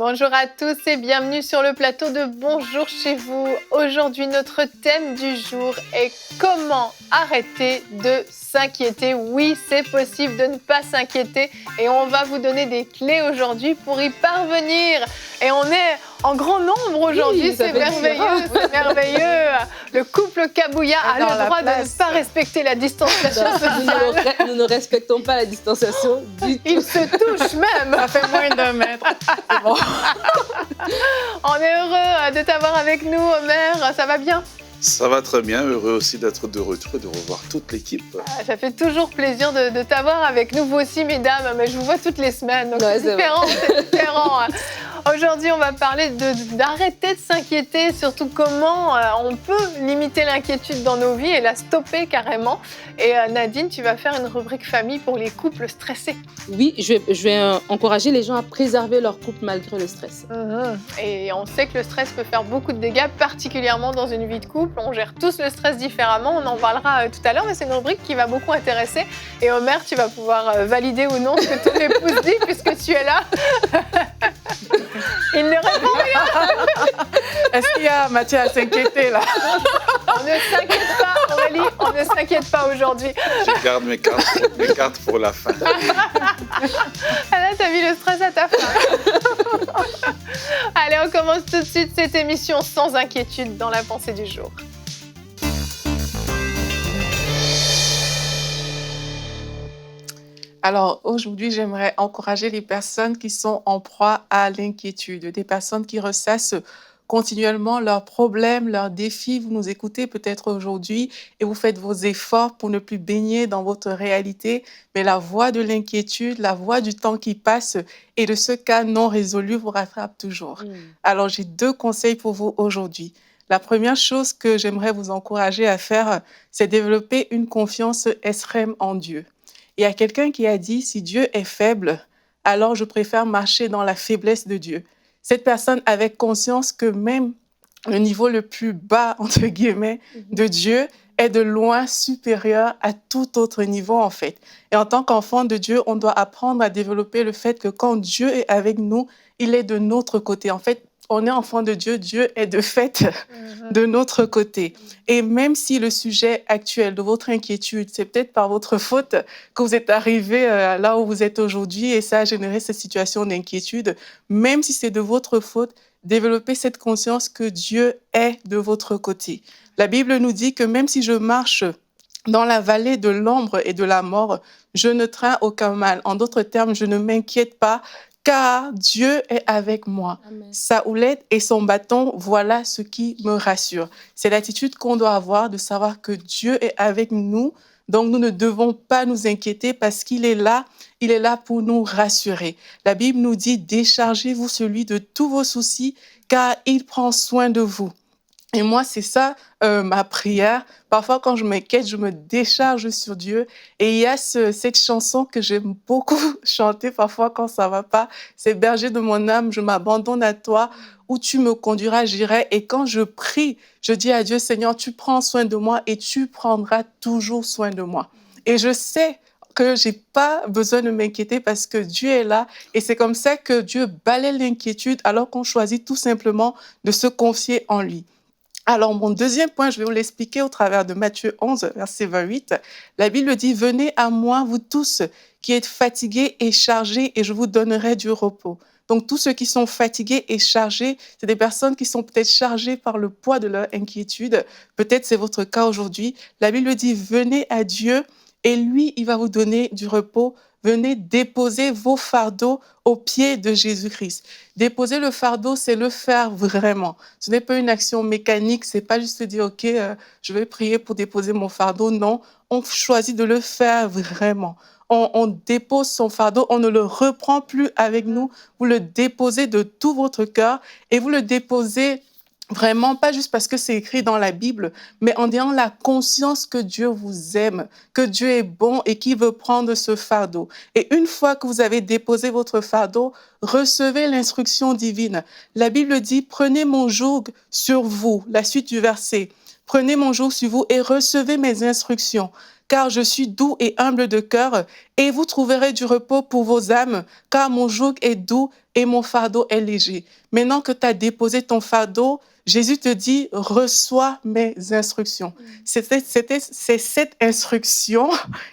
Bonjour à tous et bienvenue sur le plateau de Bonjour chez vous. Aujourd'hui, notre thème du jour est comment arrêter de s'inquiéter. Oui, c'est possible de ne pas s'inquiéter et on va vous donner des clés aujourd'hui pour y parvenir. Et on est en grand nombre aujourd'hui, c'est merveilleux, c'est merveilleux. Le couple Kabouya a le droit de ne pas respecter la distanciation sociale. Nous ne respectons pas la distanciation du tout. Ils se touchent même. Ça fait moins d'un mètre. C'est bon. On est heureux de t'avoir avec nous, Omer. Ça va bien? Ça va très bien, heureux aussi d'être de retour et de revoir toute l'équipe. Ça fait toujours plaisir de t'avoir avec nous, vous aussi, mesdames, mais je vous vois toutes les semaines, donc ouais, c'est différent. Aujourd'hui, on va parler d'arrêter de s'inquiéter, surtout comment on peut limiter l'inquiétude dans nos vies et la stopper carrément. Et Nadine, tu vas faire une rubrique famille pour les couples stressés. Oui, je vais encourager les gens à préserver leur couple malgré le stress. Et on sait que le stress peut faire beaucoup de dégâts, particulièrement dans une vie de couple. On gère tous le stress différemment, on en parlera tout à l'heure, mais c'est une rubrique qui va beaucoup intéresser. Et Omer, tu vas pouvoir valider ou non ce que ton épouse dit, puisque tu es là. Il ne répond rien. Est-ce qu'il y a matière à s'inquiéter là? On ne s'inquiète pas, Aurélie, on ne s'inquiète pas aujourd'hui. Je garde mes cartes pour la fin. Là, t'as mis le stress à ta fin. Allez, on commence tout de suite cette émission sans inquiétude dans la pensée du jour. Alors, aujourd'hui, j'aimerais encourager les personnes qui sont en proie à l'inquiétude, des personnes qui ressassent continuellement leurs problèmes, leurs défis. Vous nous écoutez peut-être aujourd'hui et vous faites vos efforts pour ne plus baigner dans votre réalité, mais la voie de l'inquiétude, la voie du temps qui passe et de ce cas non résolu vous rattrape toujours. Alors, j'ai 2 conseils pour vous aujourd'hui. La première chose que j'aimerais vous encourager à faire, c'est développer une confiance extrême en Dieu. Il y a quelqu'un qui a dit, si Dieu est faible, alors je préfère marcher dans la faiblesse de Dieu. Cette personne avait conscience que même le niveau le plus bas, entre guillemets, de Dieu est de loin supérieur à tout autre niveau, en fait. Et en tant qu'enfant de Dieu, on doit apprendre à développer le fait que quand Dieu est avec nous, il est de notre côté. En fait, on est enfant de Dieu, Dieu est de fait de notre côté. Et même si le sujet actuel de votre inquiétude, c'est peut-être par votre faute que vous êtes arrivé là où vous êtes aujourd'hui et ça a généré cette situation d'inquiétude, même si c'est de votre faute, développez cette conscience que Dieu est de votre côté. La Bible nous dit que même si je marche dans la vallée de l'ombre et de la mort, je ne crains aucun mal. En d'autres termes, je ne m'inquiète pas, car Dieu est avec moi. Amen. Sa houlette et son bâton, voilà ce qui me rassure. C'est l'attitude qu'on doit avoir de savoir que Dieu est avec nous. Donc, nous ne devons pas nous inquiéter parce qu'il est là pour nous rassurer. La Bible nous dit, déchargez-vous celui de tous vos soucis, car il prend soin de vous. Et moi, c'est ça ma prière. Parfois, quand je m'inquiète, je me décharge sur Dieu. Et il y a cette chanson que j'aime beaucoup chanter parfois quand ça va pas. C'est Berger de mon âme, je m'abandonne à toi, où tu me conduiras, j'irai. Et quand je prie, je dis à Dieu, Seigneur, tu prends soin de moi et tu prendras toujours soin de moi. Et je sais que j'ai pas besoin de m'inquiéter parce que Dieu est là. Et c'est comme ça que Dieu balaie l'inquiétude alors qu'on choisit tout simplement de se confier en lui. Alors, mon deuxième point, je vais vous l'expliquer au travers de Matthieu 11, verset 28. La Bible dit, « Venez à moi, vous tous qui êtes fatigués et chargés, et je vous donnerai du repos. » Donc, tous ceux qui sont fatigués et chargés, c'est des personnes qui sont peut-être chargées par le poids de leur inquiétude. Peut-être c'est votre cas aujourd'hui. La Bible dit, « Venez à Dieu, et lui, il va vous donner du repos. » Venez déposer vos fardeaux aux pieds de Jésus-Christ. Déposer le fardeau, c'est le faire vraiment. Ce n'est pas une action mécanique, c'est pas juste dire, OK, je vais prier pour déposer mon fardeau. Non, on choisit de le faire vraiment. on dépose son fardeau, on ne le reprend plus avec nous. Vous le déposez de tout votre cœur et vous le déposez vraiment, pas juste parce que c'est écrit dans la Bible, mais en ayant la conscience que Dieu vous aime, que Dieu est bon et qu'il veut prendre ce fardeau. Et une fois que vous avez déposé votre fardeau, recevez l'instruction divine. La Bible dit, prenez mon joug sur vous. La suite du verset. Prenez mon joug sur vous et recevez mes instructions. Car je suis doux et humble de cœur, et vous trouverez du repos pour vos âmes, car mon joug est doux et mon fardeau est léger. Maintenant que tu as déposé ton fardeau, Jésus te dit, reçois mes instructions. C'est cette instruction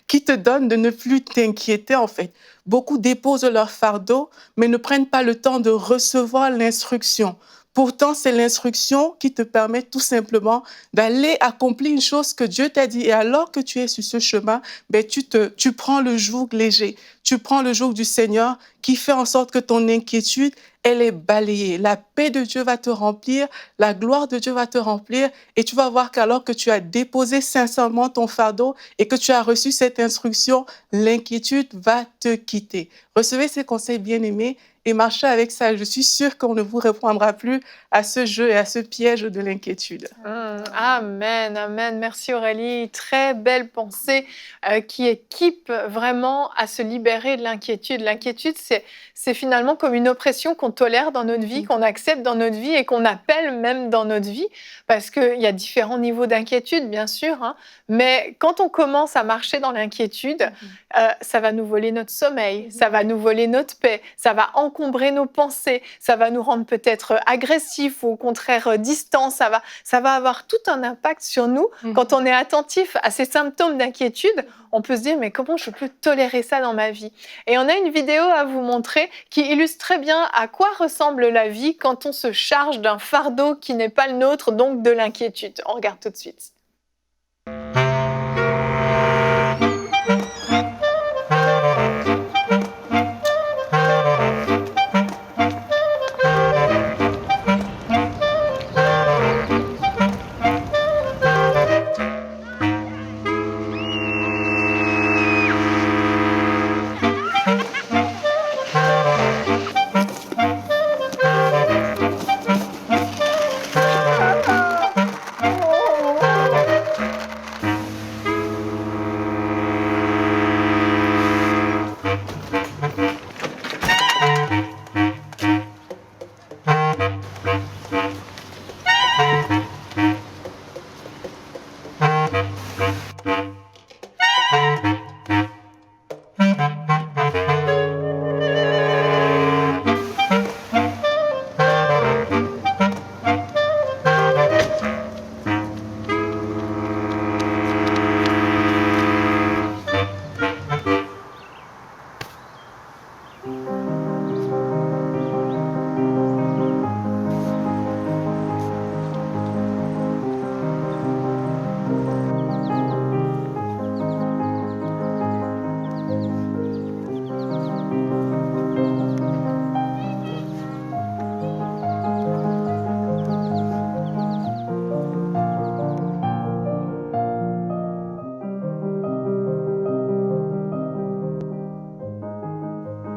qui te donne de ne plus t'inquiéter, en fait. Beaucoup déposent leur fardeau, mais ne prennent pas le temps de recevoir l'instruction. Pourtant, c'est l'instruction qui te permet tout simplement d'aller accomplir une chose que Dieu t'a dit. Et alors que tu es sur ce chemin, tu prends le joug léger. Tu prends le joug du Seigneur qui fait en sorte que ton inquiétude, elle est balayée. La paix de Dieu va te remplir, la gloire de Dieu va te remplir et tu vas voir qu'alors que tu as déposé sincèrement ton fardeau et que tu as reçu cette instruction, l'inquiétude va te quitter. Recevez ces conseils bien-aimés et marchez avec ça. Je suis sûre qu'on ne vous reprendra plus à ce jeu et à ce piège de l'inquiétude. Amen, amen. Merci Aurélie. Très belle pensée qui équipe vraiment à se libérer de l'inquiétude. L'inquiétude, c'est finalement comme une oppression qu'on tolère dans notre vie, qu'on accepte dans notre vie et qu'on appelle même dans notre vie, parce qu'il y a différents niveaux d'inquiétude, bien sûr, hein, mais quand on commence à marcher dans l'inquiétude, ça va nous voler notre sommeil, ça va nous voler notre paix, ça va encombrer nos pensées, ça va nous rendre peut-être agressifs ou au contraire distants, ça va avoir tout un impact sur nous. Quand on est attentif à ces symptômes d'inquiétude, on peut se dire mais comment je peux tolérer ça dans ma vie? Et on a une vidéo à vous montrer qui illustre très bien à quoi ressemble la vie quand on se charge d'un fardeau qui n'est pas le nôtre, donc de l'inquiétude. On regarde tout de suite.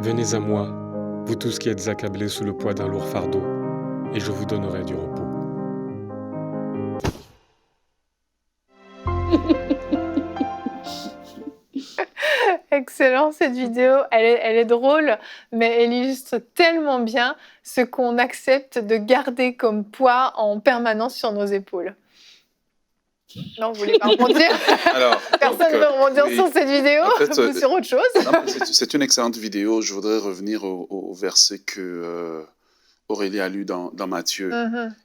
Venez à moi, vous tous qui êtes accablés sous le poids d'un lourd fardeau, et je vous donnerai du repos. Excellent cette vidéo, elle est drôle, mais elle illustre tellement bien ce qu'on accepte de garder comme poids en permanence sur nos épaules. Non, vous voulez pas rebondir? Alors, Personne ne veut rebondir oui. sur cette vidéo En fait, ou sur autre chose? Non, c'est une excellente vidéo. Je voudrais revenir au verset que Aurélie a lu dans Matthieu.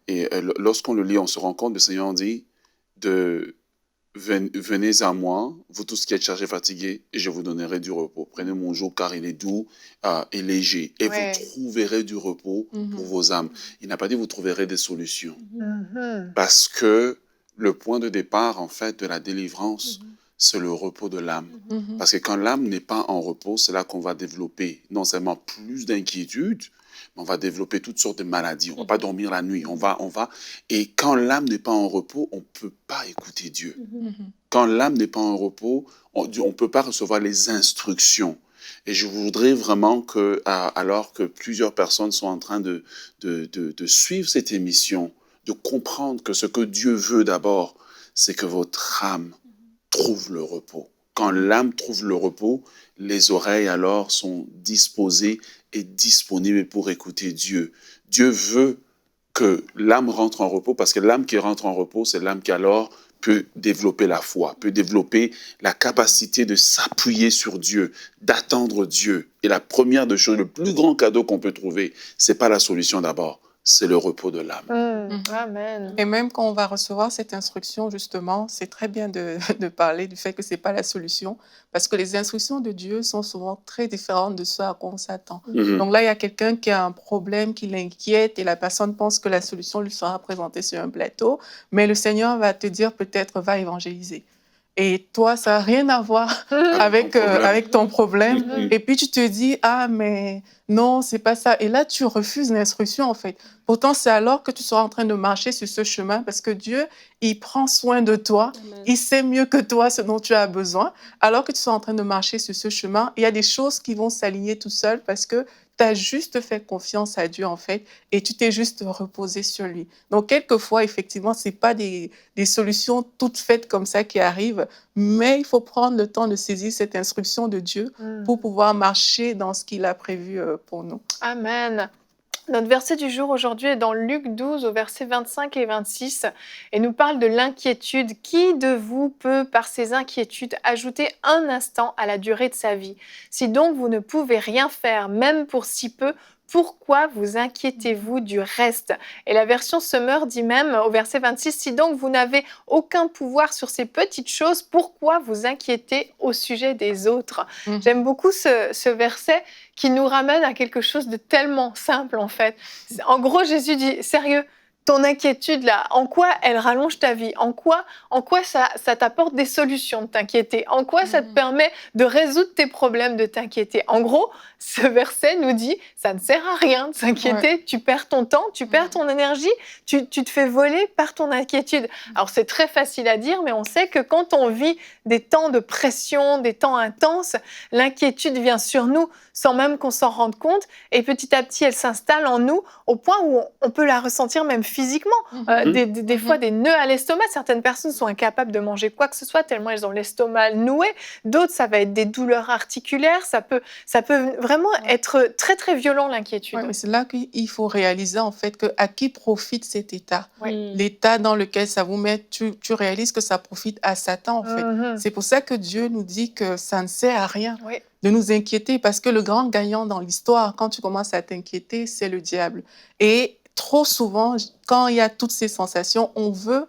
Et lorsqu'on le lit, on se rend compte, le Seigneur dit venez à moi, vous tous qui êtes chargés, fatigués, et je vous donnerai du repos. Prenez mon joug car il est doux et léger, et vous trouverez du repos pour vos âmes. Il n'a pas dit vous trouverez des solutions. Parce que le point de départ, en fait, de la délivrance, c'est le repos de l'âme. Parce que quand l'âme n'est pas en repos, c'est là qu'on va développer non seulement plus d'inquiétude, on va développer toutes sortes de maladies. On ne va pas dormir la nuit. Et quand l'âme n'est pas en repos, on ne peut pas écouter Dieu. Quand l'âme n'est pas en repos, on ne peut pas recevoir les instructions. Et je voudrais vraiment que, alors que plusieurs personnes sont en train de suivre cette émission, de comprendre que ce que Dieu veut d'abord, c'est que votre âme trouve le repos. Quand l'âme trouve le repos, les oreilles alors sont disposées et disponibles pour écouter Dieu. Dieu veut que l'âme rentre en repos, parce que l'âme qui rentre en repos, c'est l'âme qui alors peut développer la foi, peut développer la capacité de s'appuyer sur Dieu, d'attendre Dieu. Et la première des choses, le plus grand cadeau qu'on peut trouver, c'est pas la solution d'abord, c'est le repos de l'âme. Amen. Et même quand on va recevoir cette instruction, justement, c'est très bien de parler du fait que ce n'est pas la solution, parce que les instructions de Dieu sont souvent très différentes de ce à quoi on s'attend. Donc là, il y a quelqu'un qui a un problème qui l'inquiète et la personne pense que la solution lui sera présentée sur un plateau, mais le Seigneur va te dire peut-être va évangéliser. Et toi, ça n'a rien à voir avec ton problème. Et puis tu te dis, ah, mais non, c'est pas ça. Et là, tu refuses l'instruction, en fait. Pourtant, c'est alors que tu seras en train de marcher sur ce chemin, parce que Dieu, il prend soin de toi. Amen. Il sait mieux que toi ce dont tu as besoin. Alors que tu seras en train de marcher sur ce chemin, il y a des choses qui vont s'aligner tout seul, parce que tu as juste fait confiance à Dieu, en fait, et tu t'es juste reposé sur lui. Donc, quelquefois, effectivement, ce n'est pas des solutions toutes faites comme ça qui arrivent, mais il faut prendre le temps de saisir cette instruction de Dieu pour pouvoir marcher dans ce qu'il a prévu pour nous. Amen. Notre verset du jour aujourd'hui est dans Luc 12 au verset 25 et 26 et nous parle de l'inquiétude. Qui de vous peut, par ses inquiétudes, ajouter un instant à la durée de sa vie? Si donc vous ne pouvez rien faire, même pour si peu, pourquoi vous inquiétez-vous du reste? Et la version Semeur dit même au verset 26, si donc vous n'avez aucun pouvoir sur ces petites choses, pourquoi vous inquiétez au sujet des autres? J'aime beaucoup ce verset qui nous ramène à quelque chose de tellement simple en fait. En gros, Jésus dit, sérieux, ton inquiétude là, en quoi elle rallonge ta vie? En quoi ça t'apporte des solutions de t'inquiéter? En quoi ça te permet de résoudre tes problèmes de t'inquiéter? En gros, ce verset nous dit, ça ne sert à rien de s'inquiéter, tu perds ton temps, tu perds ton énergie, tu te fais voler par ton inquiétude. Alors c'est très facile à dire, mais on sait que quand on vit des temps de pression, des temps intenses, l'inquiétude vient sur nous sans même qu'on s'en rende compte, et petit à petit elle s'installe en nous au point où on peut la ressentir même physiquement. Des fois des nœuds à l'estomac, certaines personnes sont incapables de manger quoi que ce soit tellement elles ont l'estomac noué, d'autres ça va être des douleurs articulaires, ça peut vraiment être très très violent l'inquiétude. Ouais, mais c'est là qu'il faut réaliser en fait que à qui profite cet état. L'état dans lequel ça vous met, tu réalises que ça profite à Satan en fait. C'est pour ça que Dieu nous dit que ça ne sert à rien de nous inquiéter, parce que le grand gagnant dans l'histoire, quand tu commences à t'inquiéter, c'est le diable. Et trop souvent, quand il y a toutes ces sensations, on veut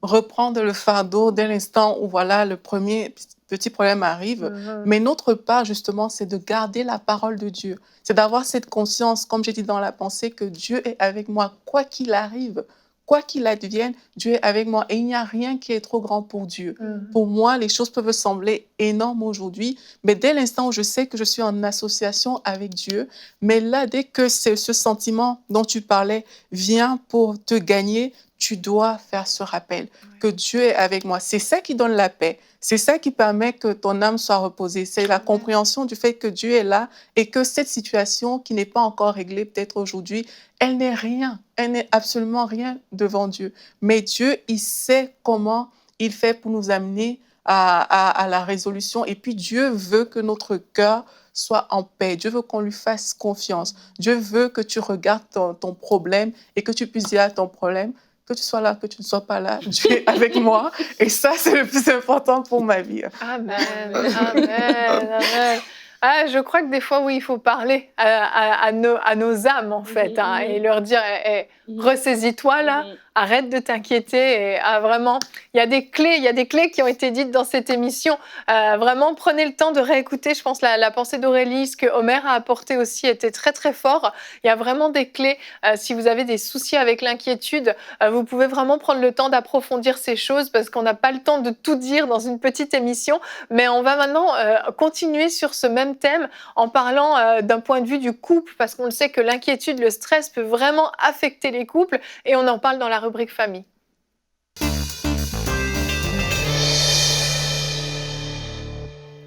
reprendre le fardeau dès l'instant où voilà, le premier petit problème arrive. Mais notre part, justement, c'est de garder la parole de Dieu. C'est d'avoir cette conscience, comme j'ai dit dans la pensée, que Dieu est avec moi, quoi qu'il arrive. Quoi qu'il advienne, Dieu est avec moi et il n'y a rien qui est trop grand pour Dieu. Pour moi, les choses peuvent sembler énormes aujourd'hui, mais dès l'instant où je sais que je suis en association avec Dieu, mais là, dès que ce sentiment dont tu parlais vient pour te gagner, tu dois faire ce rappel que Dieu est avec moi. C'est ça qui donne la paix. C'est ça qui permet que ton âme soit reposée. C'est la compréhension du fait que Dieu est là et que cette situation qui n'est pas encore réglée peut-être aujourd'hui, elle n'est rien. Elle n'est absolument rien devant Dieu. Mais Dieu, il sait comment il fait pour nous amener à la résolution. Et puis Dieu veut que notre cœur soit en paix. Dieu veut qu'on lui fasse confiance. Dieu veut que tu regardes ton problème et que tu puisses dire à ton problème, que tu sois là, que tu ne sois pas là, Dieu est avec moi. Et ça, c'est le plus important pour ma vie. Amen, amen, amen. Ah, je crois que des fois, oui, il faut parler à nos âmes, en fait, et leur dire, ressaisis-toi là, arrête de t'inquiéter. Et vraiment, il y a des clés qui ont été dites dans cette émission. Vraiment, prenez le temps de réécouter. Je pense la pensée d'Aurélie, ce que Omer a apporté aussi était très très fort. Il y a vraiment des clés. Si vous avez des soucis avec l'inquiétude, vous pouvez vraiment prendre le temps d'approfondir ces choses parce qu'on n'a pas le temps de tout dire dans une petite émission. Mais on va maintenant continuer sur ce même thème en parlant d'un point de vue du couple, parce qu'on le sait que l'inquiétude, le stress peut vraiment affecter les couples, et on en parle dans la rubrique famille.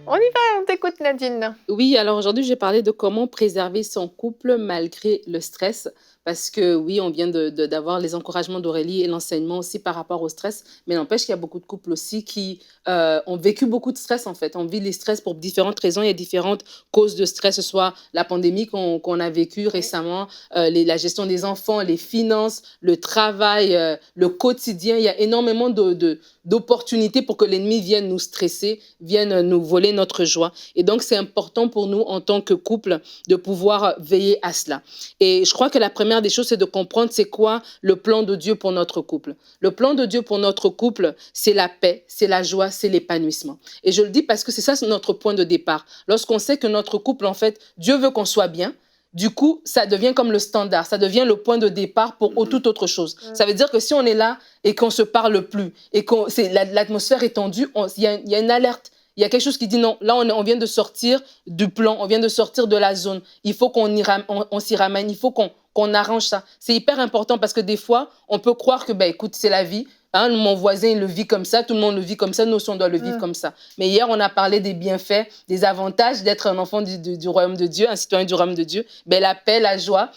On y va, on t'écoute Nadine. Oui, alors aujourd'hui, je vais parler de comment préserver son couple malgré le stress. Parce que oui, on vient d'avoir les encouragements d'Aurélie et l'enseignement aussi par rapport au stress. Mais n'empêche qu'il y a beaucoup de couples aussi qui ont vécu beaucoup de stress en fait. On vit les stress pour différentes raisons. Il y a différentes causes de stress, que ce soit la pandémie qu'on a vécue récemment, la gestion des enfants, les finances, le travail, le quotidien. Il y a énormément d'opportunités pour que l'ennemi vienne nous stresser, vienne nous voler notre joie. Et donc, c'est important pour nous en tant que couple de pouvoir veiller à cela. Et je crois que la première des choses, c'est de comprendre c'est quoi le plan de Dieu pour notre couple. Le plan de Dieu pour notre couple, c'est la paix, c'est la joie, c'est l'épanouissement. Et je le dis parce que c'est ça notre point de départ. Lorsqu'on sait que notre couple, en fait, Dieu veut qu'on soit bien, du coup, ça devient comme le standard, ça devient le point de départ pour toute autre chose. Ça veut dire que si on est là et qu'on ne se parle plus, et que l'atmosphère est tendue, il y a une alerte. Il y a quelque chose qui dit non, là on vient de sortir du plan, on vient de sortir de la zone. Il faut qu'on s'y ramène, il faut qu'on arrange ça. C'est hyper important parce que des fois, on peut croire que, écoute, c'est la vie. Hein, mon voisin, il le vit comme ça, tout le monde le vit comme ça, nous aussi, on doit le vivre comme ça. Mais hier, on a parlé des bienfaits, des avantages d'être un enfant du royaume de Dieu, un citoyen du royaume de Dieu. La paix, la joie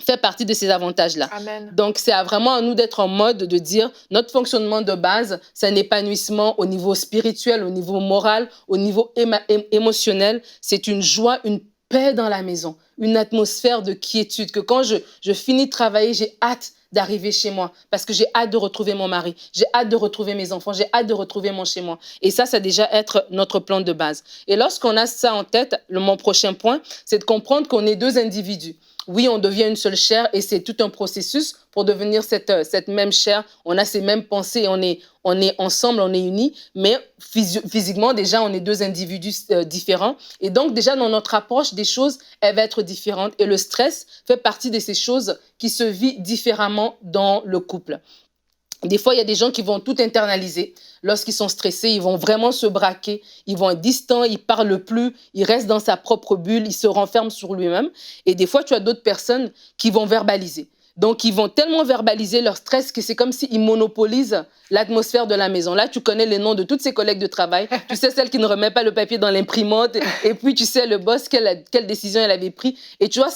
fait partie de ces avantages-là. Amen. Donc, c'est vraiment à nous d'être en mode de dire notre fonctionnement de base, c'est un épanouissement au niveau spirituel, au niveau moral, au niveau émotionnel. C'est une joie, une paix dans la maison, une atmosphère de quiétude, que quand je finis de travailler, j'ai hâte d'arriver chez moi parce que j'ai hâte de retrouver mon mari, j'ai hâte de retrouver mes enfants, j'ai hâte de retrouver mon chez moi. Et ça déjà être notre plan de base. Et lorsqu'on a ça en tête, mon prochain point, c'est de comprendre qu'on est deux individus. Oui, on devient une seule chair et c'est tout un processus pour devenir cette même chair. On a ces mêmes pensées, on est ensemble, on est unis, mais physiquement, déjà, on est deux individus différents. Et donc, déjà, dans notre approche des choses, elle va être différente. Et le stress fait partie de ces choses qui se vivent différemment dans le couple. Des fois, il y a des gens qui vont tout internaliser. Lorsqu'ils sont stressés, ils vont vraiment se braquer. Ils vont être distants, ils ne parlent plus, ils restent dans sa propre bulle, ils se renferment sur lui-même. Et des fois, tu as d'autres personnes qui vont verbaliser. Donc, ils vont tellement verbaliser leur stress que c'est comme s'ils monopolisent l'atmosphère de la maison. Là, tu connais les noms de toutes ses collègues de travail. Tu sais celle qui ne remet pas le papier dans l'imprimante. Et puis, tu sais le boss, quelle décision elle avait prise. Et tu vois,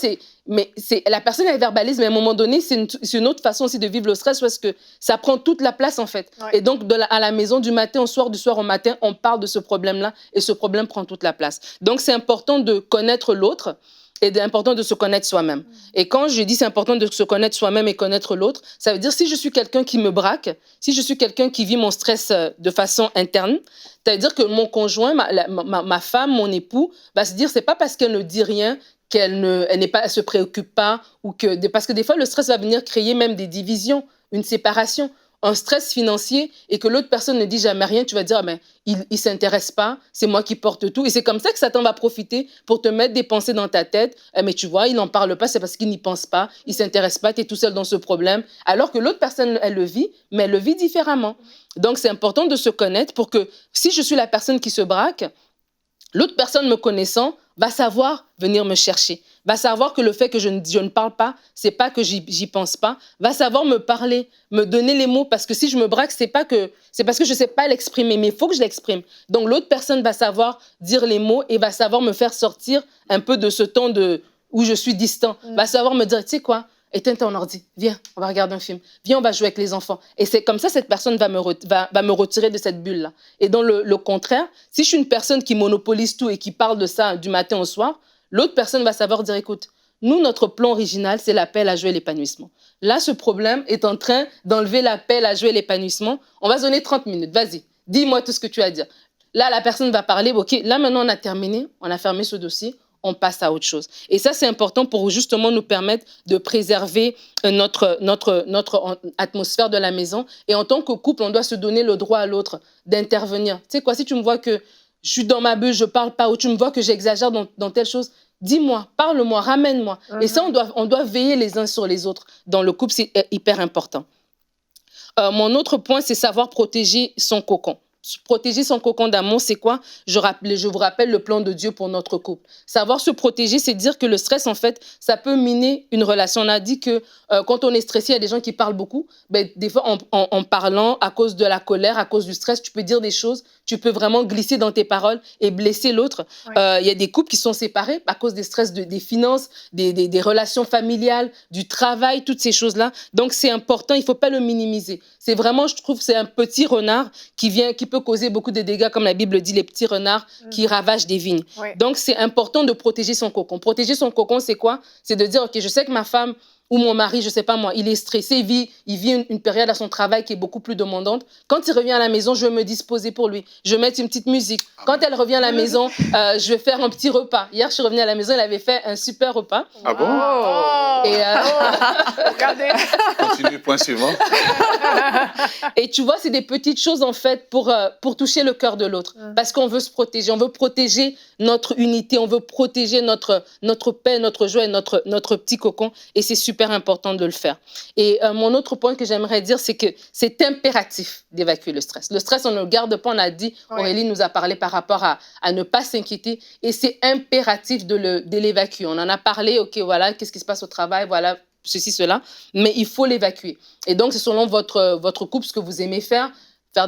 la personne, elle verbalise, mais à un moment donné, c'est une autre façon aussi de vivre le stress parce que ça prend toute la place, en fait. Ouais. Et donc, à la maison, du matin au soir, du soir au matin, on parle de ce problème-là et ce problème prend toute la place. Donc, c'est important de connaître l'autre. Et c'est important de se connaître soi-même. Et quand je dis c'est important de se connaître soi-même et connaître l'autre, ça veut dire si je suis quelqu'un qui me braque, si je suis quelqu'un qui vit mon stress de façon interne, ça veut dire que mon conjoint, ma femme, mon époux, va se dire c'est pas parce qu'elle ne dit rien qu'elle elle se préoccupe pas, parce que des fois le stress va venir créer même des divisions, une séparation. Un stress financier et que l'autre personne ne dit jamais rien, tu vas dire, il ne s'intéresse pas, c'est moi qui porte tout. Et c'est comme ça que Satan va profiter pour te mettre des pensées dans ta tête. Mais tu vois, il n'en parle pas, c'est parce qu'il n'y pense pas, il ne s'intéresse pas, tu es tout seul dans ce problème. Alors que l'autre personne, elle le vit, mais elle le vit différemment. Donc, c'est important de se connaître pour que si je suis la personne qui se braque, l'autre personne me connaissant va savoir venir me chercher, va savoir que le fait que je ne parle pas, c'est pas que j'y pense pas, va savoir me parler, me donner les mots, parce que si je me braque, c'est parce que je sais pas l'exprimer, mais il faut que je l'exprime. Donc l'autre personne va savoir dire les mots et va savoir me faire sortir un peu de ce temps où je suis distant, va savoir me dire, tu sais quoi, éteins ton ordi, viens, on va regarder un film, viens, on va jouer avec les enfants. Et c'est comme ça, cette personne va me retirer de cette bulle-là. Et dans le contraire, si je suis une personne qui monopolise tout et qui parle de ça du matin au soir, l'autre personne va savoir dire, écoute, nous, notre plan original, c'est la paix, la joie et l'épanouissement. Là, ce problème est en train d'enlever la paix, la joie et l'épanouissement. On va se donner 30 minutes, vas-y, dis-moi tout ce que tu as à dire. Là, la personne va parler, ok, là, maintenant, on a terminé, on a fermé ce dossier, on passe à autre chose. Et ça, c'est important pour justement nous permettre de préserver notre atmosphère de la maison. Et en tant que couple, on doit se donner le droit à l'autre d'intervenir. Tu sais quoi, si tu me vois que je suis dans ma bulle, je parle pas, ou tu me vois que j'exagère dans telle chose, dis-moi, parle-moi, ramène-moi. Et ça, on doit veiller les uns sur les autres. Dans le couple, c'est hyper important. Mon autre point, c'est savoir protéger son cocon. Protéger son cocon d'amour, c'est quoi? Je vous rappelle le plan de Dieu pour notre couple. Savoir se protéger, c'est dire que le stress, en fait, ça peut miner une relation. On a dit que quand on est stressé, il y a des gens qui parlent beaucoup. Ben, des fois, en parlant, à cause de la colère, à cause du stress, tu peux dire des choses, tu peux vraiment glisser dans tes paroles et blesser l'autre. Il y a des couples qui sont séparés à cause des stress des finances, des relations familiales, du travail, toutes ces choses-là. Donc, c'est important, il ne faut pas le minimiser. C'est vraiment, je trouve, c'est un petit renard qui peut causer beaucoup de dégâts, comme la Bible dit, les petits renards qui ravagent des vignes. Donc, c'est important de protéger son cocon. Protéger son cocon, c'est quoi? C'est de dire, OK, je sais que ma femme ou mon mari, je ne sais pas moi, il est stressé, il vit une période à son travail qui est beaucoup plus demandante. Quand il revient à la maison, je vais me disposer pour lui. Je vais mettre une petite musique. Quand elle revient à la maison, je vais faire un petit repas. Hier, je suis revenue à la maison, elle avait fait un super repas. Ah bon? Et regardez. Continue, point suivant. Et tu vois, c'est des petites choses, en fait, pour toucher le cœur de l'autre. Parce qu'on veut se protéger. On veut protéger notre unité. On veut protéger notre paix, notre joie et notre petit cocon. Et c'est super important de le faire. Et mon autre point que j'aimerais dire, c'est que c'est impératif d'évacuer le stress. Le stress, on ne le garde pas. On a dit, Aurélie nous a parlé par rapport à ne pas s'inquiéter. Et c'est impératif de l'évacuer. On en a parlé, OK, voilà, qu'est-ce qui se passe au travail, voilà, ceci, cela. Mais il faut l'évacuer. Et donc, c'est selon votre couple, ce que vous aimez faire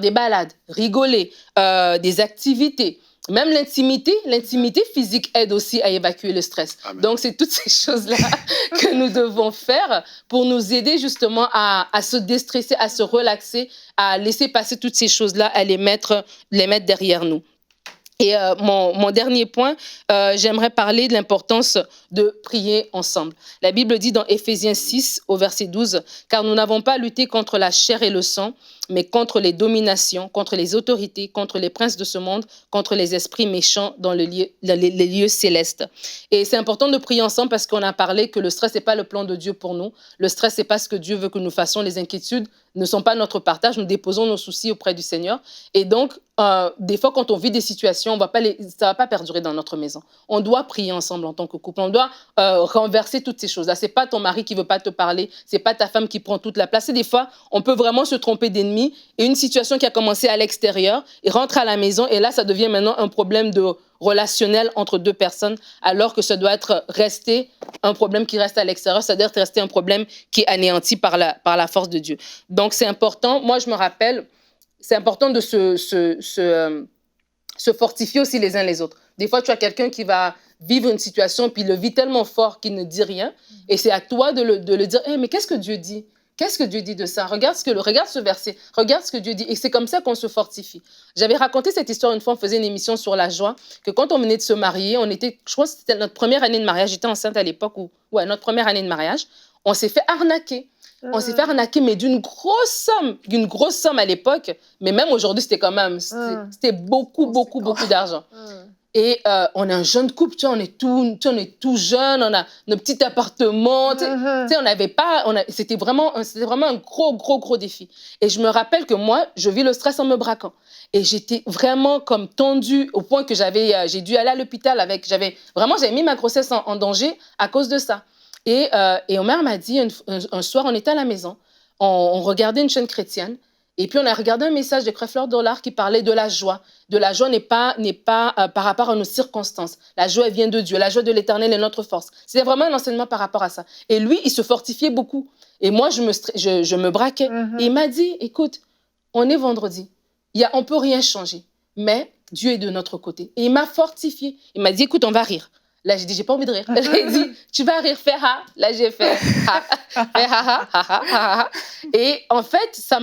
des balades, rigoler, des activités. Même l'intimité physique aide aussi à évacuer le stress. Amen. Donc, c'est toutes ces choses-là que nous devons faire pour nous aider justement à se déstresser, à se relaxer, à laisser passer toutes ces choses-là, à les mettre derrière nous. Et mon dernier point, j'aimerais parler de l'importance de prier ensemble. La Bible dit dans Éphésiens 6, au verset 12, « Car nous n'avons pas à lutter contre la chair et le sang, mais contre les dominations, contre les autorités, contre les princes de ce monde, contre les esprits méchants dans les lieux célestes. » Et c'est important de prier ensemble parce qu'on a parlé que le stress n'est pas le plan de Dieu pour nous. Le stress, ce n'est pas ce que Dieu veut que nous fassions. Les inquiétudes ne sont pas notre partage. Nous déposons nos soucis auprès du Seigneur. Et donc, des fois, quand on vit des situations, ça ne va pas perdurer dans notre maison. On doit prier ensemble en tant que couple. On doit renverser toutes ces choses-là. Ce n'est pas ton mari qui ne veut pas te parler. Ce n'est pas ta femme qui prend toute la place. Et des fois, on peut vraiment se tromper d'ennemi. Et une situation qui a commencé à l'extérieur et rentre à la maison. Et là, ça devient maintenant un problème relationnel entre deux personnes, alors que ça doit rester un problème qui reste à l'extérieur. Ça doit rester un problème qui est anéanti par la force de Dieu. Donc, c'est important. Moi, je me rappelle, c'est important de se fortifier aussi les uns les autres. Des fois, tu as quelqu'un qui va vivre une situation, puis il le vit tellement fort qu'il ne dit rien. Et c'est à toi de le dire, hey, mais qu'est-ce que Dieu dit? Qu'est-ce que Dieu dit de ça? Regarde ce verset, regarde ce que Dieu dit. Et c'est comme ça qu'on se fortifie. J'avais raconté cette histoire une fois, on faisait une émission sur la joie, que quand on venait de se marier, je crois que c'était notre première année de mariage, j'étais enceinte à l'époque, notre première année de mariage, on s'est fait arnaquer. On s'est fait arnaquer, mais d'une grosse somme à l'époque. Mais même aujourd'hui, c'était quand même, c'était beaucoup d'argent. Et on est un jeune couple, tu vois, on est tout jeune, on a nos petits appartements, tu sais, on n'avait pas, c'était vraiment un gros défi. Et je me rappelle que moi, je vis le stress en me braquant. Et j'étais vraiment comme tendue au point que j'ai dû aller à l'hôpital j'avais mis ma grossesse en danger à cause de ça. Et Omer m'a dit, un soir, on était à la maison, on regardait une chaîne chrétienne, et puis on a regardé un message de Creflo Dollar qui parlait de la joie. De la joie n'est pas par rapport à nos circonstances. La joie, elle vient de Dieu. La joie de l'Éternel est notre force. C'était vraiment un enseignement par rapport à ça. Et lui, il se fortifiait beaucoup. Et moi, je me braquais. Et il m'a dit, écoute, on est vendredi. On ne peut rien changer. Mais Dieu est de notre côté. Et il m'a fortifié. Il m'a dit, écoute, on va rire. Là, j'ai dit, j'ai pas envie de rire. J'ai dit, tu vas rire, fais ha. Là, j'ai fait ha. Fais ha. Et en fait, ça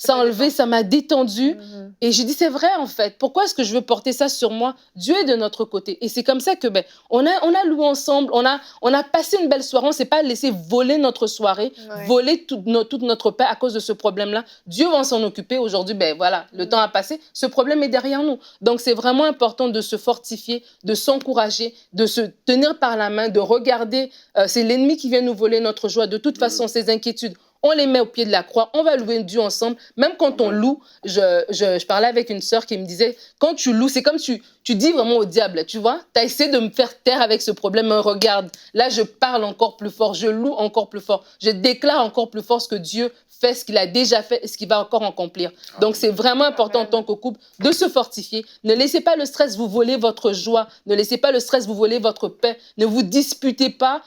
Ça a enlevé, ça m'a détendu. Et j'ai dit, c'est vrai en fait. Pourquoi est-ce que je veux porter ça sur moi? Dieu est de notre côté. Et c'est comme ça que on a loué ensemble, on a passé une belle soirée. On ne s'est pas laissé voler notre soirée, voler toute notre paix à cause de ce problème-là. Dieu va s'en occuper. Aujourd'hui, voilà, le temps a passé. Ce problème est derrière nous. Donc c'est vraiment important de se fortifier, de s'encourager, de se tenir par la main, de regarder. C'est l'ennemi qui vient nous voler notre joie. De toute façon, ces inquiétudes, on les met au pied de la croix, on va louer Dieu ensemble. Même quand on loue, je parlais avec une sœur qui me disait, quand tu loues, c'est comme tu dis vraiment au diable, tu vois, tu as essayé de me faire taire avec ce problème, mais regarde, là je parle encore plus fort, je loue encore plus fort, je déclare encore plus fort ce que Dieu fait, ce qu'il a déjà fait et ce qu'il va encore accomplir. Donc c'est vraiment important en tant que couple de se fortifier. Ne laissez pas le stress vous voler votre joie, ne laissez pas le stress vous voler votre paix, ne vous disputez pas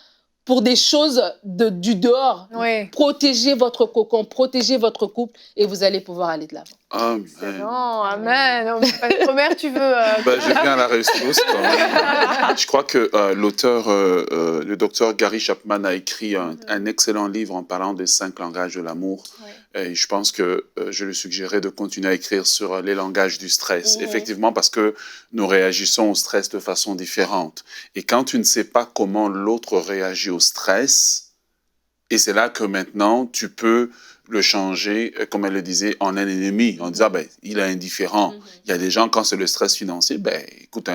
pour des choses du dehors. Protégez votre cocon, protégez votre couple et vous allez pouvoir aller de l'avant. Amen. Non, amen. Omer, tu veux... Je viens à la rescousse. Je crois que l'auteur, le docteur Gary Chapman a écrit un excellent livre en parlant des 5 langages de l'amour. Et je pense que je lui suggérais de continuer à écrire sur les langages du stress. Effectivement, parce que nous réagissons au stress de façon différente. Et quand tu ne sais pas comment l'autre réagit au stress, et c'est là que maintenant, tu peux le changer, comme elle le disait, en un ennemi, en disant, il est indifférent. Il y a des gens, quand c'est le stress financier, écoute,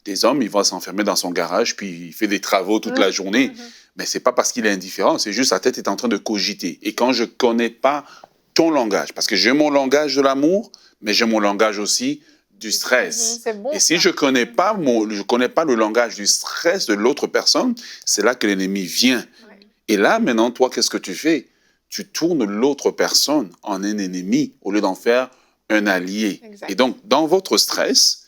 des hommes, il va s'enfermer dans son garage, puis il fait des travaux toute la journée. Mais c'est pas parce qu'il est indifférent, c'est juste sa tête est en train de cogiter. Et quand je connais pas ton langage, parce que j'ai mon langage de l'amour, mais j'ai mon langage aussi du stress. C'est bon, et si je connais pas le langage du stress de l'autre personne, c'est là que l'ennemi vient. Et là, maintenant, toi, qu'est-ce que tu fais? Tu tournes l'autre personne en un ennemi au lieu d'en faire un allié. Exact. Et donc, dans votre stress,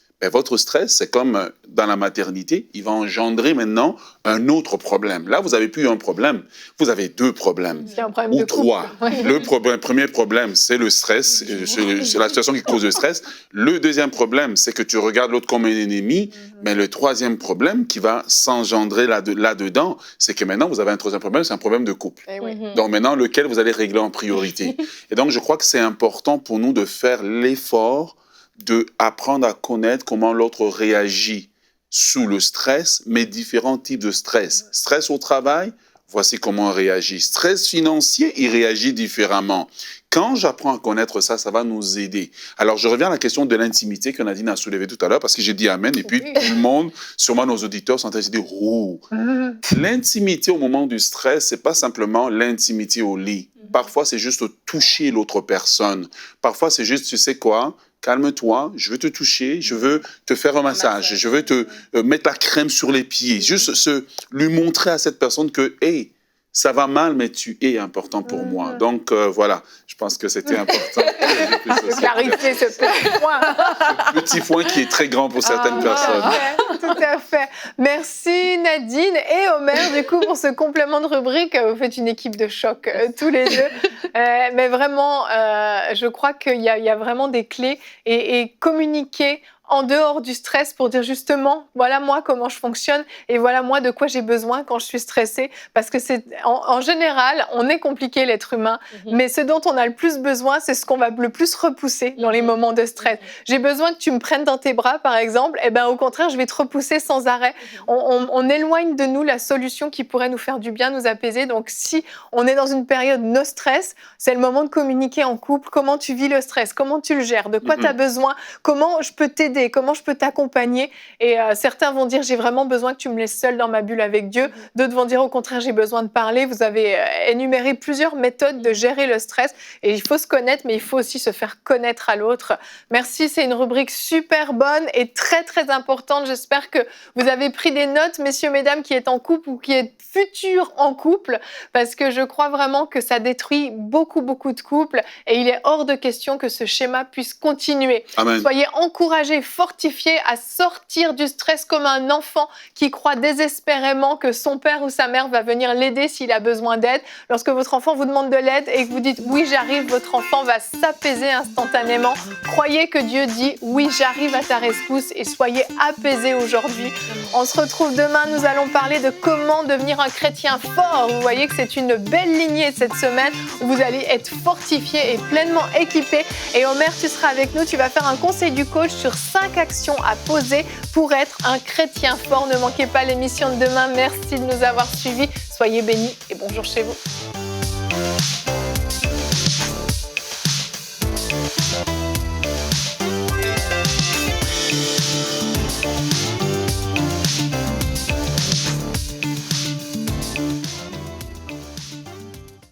c'est comme dans la maternité, il va engendrer maintenant un autre problème. Là, vous n'avez plus un problème, vous avez 2 problèmes, ou 3. Le premier problème, c'est le stress, c'est la situation qui cause le stress. Le deuxième problème, c'est que tu regardes l'autre comme un ennemi, mais le troisième problème qui va s'engendrer là-dedans, c'est que maintenant, vous avez un troisième problème, c'est un problème de couple. Donc maintenant, lequel vous allez régler en priorité. Et donc, je crois que c'est important pour nous de faire l'effort d'apprendre à connaître comment l'autre réagit sous le stress, mais différents types de stress. Stress au travail, voici comment on réagit. Stress financier, il réagit différemment. Quand j'apprends à connaître ça, ça va nous aider. Alors, je reviens à la question de l'intimité que Nadine a soulevée tout à l'heure, parce que j'ai dit Amen, et puis tout le monde, sûrement nos auditeurs, sont en train de dire « Oh !» L'intimité au moment du stress, c'est pas simplement l'intimité au lit. Parfois, c'est juste toucher l'autre personne. Parfois, c'est juste, tu sais quoi, calme-toi, je veux te toucher, je veux te faire un massage, je veux te mettre la crème sur les pieds. Juste lui montrer à cette personne que, hey, ça va mal, mais tu es important pour moi. Donc, voilà, je pense que c'était important. De clarifier ce petit point. Ce petit point qui est très grand pour certaines personnes. Tout à fait. Merci Nadine et Omer, du coup, pour ce complément de rubrique. Vous faites une équipe de choc, tous les deux. Mais vraiment, je crois qu'il y a vraiment des clés et communiquer en dehors du stress pour dire justement, voilà moi comment je fonctionne et voilà moi de quoi j'ai besoin quand je suis stressée. Parce que c'est en général, on est compliqué l'être humain, mais ce dont on a le plus besoin, c'est ce qu'on va le plus repousser dans les moments de stress. J'ai besoin que tu me prennes dans tes bras, par exemple, et ben au contraire, je vais te repousser sans arrêt. On éloigne de nous la solution qui pourrait nous faire du bien, nous apaiser. Donc si on est dans une période no stress, c'est le moment de communiquer en couple. Comment tu vis le stress? Comment tu le gères? De quoi tu as besoin? Comment je peux t'aider? Comment je peux t'accompagner? Et certains vont dire, j'ai vraiment besoin que tu me laisses seule dans ma bulle avec Dieu. D'autres vont dire, au contraire, j'ai besoin de parler. Vous avez énuméré plusieurs méthodes de gérer le stress. Et il faut se connaître, mais il faut aussi se faire connaître à l'autre. Merci, c'est une rubrique super bonne et très, très importante. J'espère que vous avez pris des notes, messieurs, mesdames, qui êtes en couple ou qui êtes futurs en couple, parce que je crois vraiment que ça détruit beaucoup, beaucoup de couples. Et il est hors de question que ce schéma puisse continuer. Amen. Soyez encouragés, fortifié à sortir du stress comme un enfant qui croit désespérément que son père ou sa mère va venir l'aider s'il a besoin d'aide. Lorsque votre enfant vous demande de l'aide et que vous dites « oui, j'arrive », votre enfant va s'apaiser instantanément. Croyez que Dieu dit « oui, j'arrive à ta rescousse » et soyez apaisés aujourd'hui. On se retrouve demain, nous allons parler de comment devenir un chrétien fort. Vous voyez que c'est une belle lignée cette semaine où vous allez être fortifiés et pleinement équipés. Et Omer, tu seras avec nous, tu vas faire un conseil du coach sur 5 actions à poser pour être un chrétien fort. Ne manquez pas l'émission de demain. Merci de nous avoir suivis. Soyez bénis et bonjour chez vous.